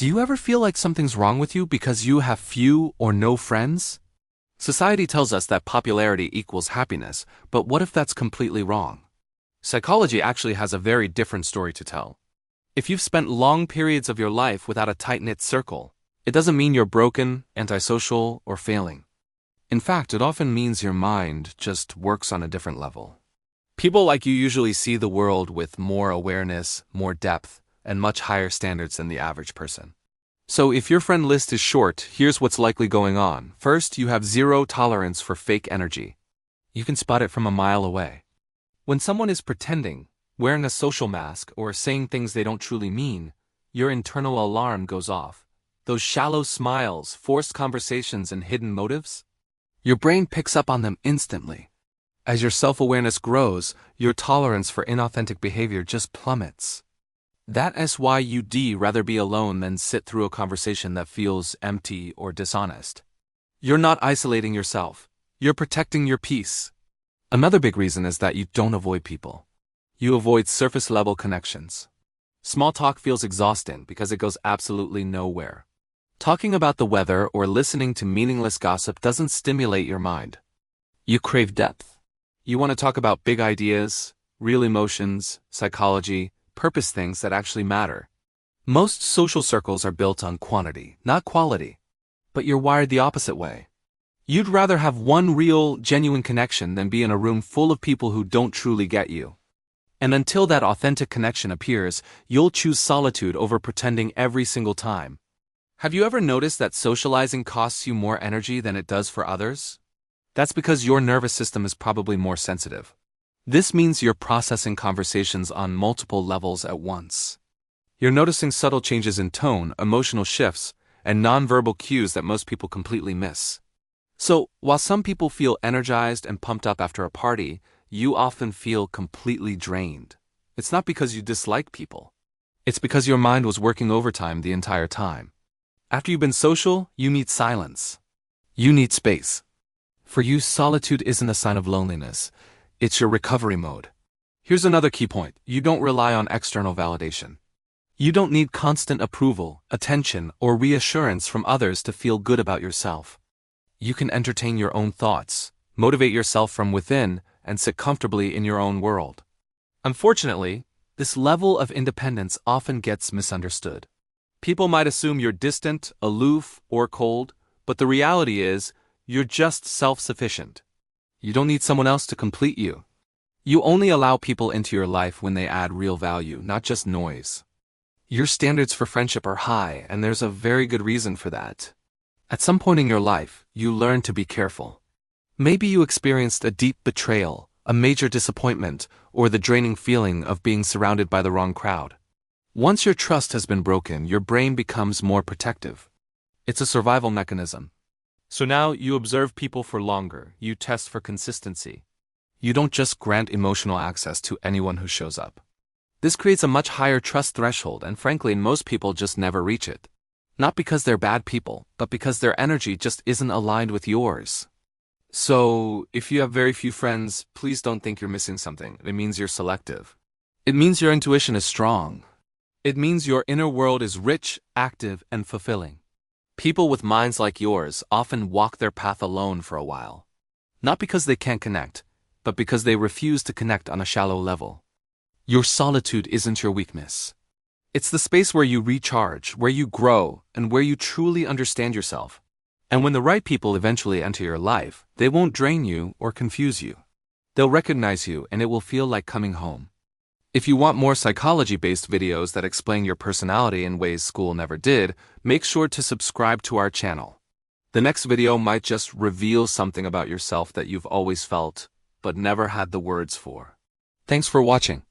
Do you ever feel like something's wrong with you because you have few or no friends? Society tells us that popularity equals happiness, but what if that's completely wrong? Psychology actually has a very different story to tell. If you've spent long periods of your life without a tight-knit circle, it doesn't mean you're broken, antisocial, or failing. In fact, it often means your mind just works on a different level. People like you usually see the world with more awareness, more depth, and much higher standards than the average person. So if your friend list is short, here's what's likely going on. First, you have zero tolerance for fake energy. You can spot it from a mile away. When someone is pretending, wearing a social mask, or saying things they don't truly mean, your internal alarm goes off. Those shallow smiles, forced conversations, and hidden motives? Your brain picks up on them instantly. As your self-awareness grows, your tolerance for inauthentic behavior just plummets. That's why you'd rather be alone than sit through a conversation that feels empty or dishonest. You're not isolating yourself. You're protecting your peace. Another big reason is that you don't avoid people. You avoid surface-level connections. Small talk feels exhausting because it goes absolutely nowhere. Talking about the weather or listening to meaningless gossip doesn't stimulate your mind. You crave depth. You want to talk about big ideas, real emotions, psychology, purpose, things that actually matter. Most social circles are built on quantity, not quality. But you're wired the opposite way. You'd rather have one real, genuine connection than be in a room full of people who don't truly get you. And until that authentic connection appears, you'll choose solitude over pretending every single time. Have you ever noticed that socializing costs you more energy than it does for others? That's because your nervous system is probably more sensitive. This means you're processing conversations on multiple levels at once. You're noticing subtle changes in tone, emotional shifts, and nonverbal cues that most people completely miss. So, while some people feel energized and pumped up after a party, you often feel completely drained. It's not because you dislike people. It's because your mind was working overtime the entire time. After you've been social, you need silence. You need space. For you, solitude isn't a sign of loneliness. It's your recovery mode. Here's another key point. You don't rely on external validation. You don't need constant approval, attention, or reassurance from others to feel good about yourself. You can entertain your own thoughts, motivate yourself from within, and sit comfortably in your own world. Unfortunately, this level of independence often gets misunderstood. People might assume you're distant, aloof, or cold, but the reality is, you're just self-sufficient. You don't need someone else to complete you. You only allow people into your life when they add real value, not just noise. Your standards for friendship are high, and there's a very good reason for that. At some point in your life, you learn to be careful. Maybe you experienced a deep betrayal, a major disappointment, or the draining feeling of being surrounded by the wrong crowd. Once your trust has been broken, your brain becomes more protective. It's a survival mechanism. So now you observe people for longer, you test for consistency. You don't just grant emotional access to anyone who shows up. This creates a much higher trust threshold, and frankly, most people just never reach it. Not because they're bad people, but because their energy just isn't aligned with yours. So, if you have very few friends, please don't think you're missing something. It means you're selective. It means your intuition is strong. It means your inner world is rich, active, and fulfilling. People with minds like yours often walk their path alone for a while. Not because they can't connect, but because they refuse to connect on a shallow level. Your solitude isn't your weakness. It's the space where you recharge, where you grow, and where you truly understand yourself. And when the right people eventually enter your life, they won't drain you or confuse you. They'll recognize you, and it will feel like coming home. If you want more psychology-based videos that explain your personality in ways school never did, make sure to subscribe to our channel. The next video might just reveal something about yourself that you've always felt, but never had the words for. Thanks for watching.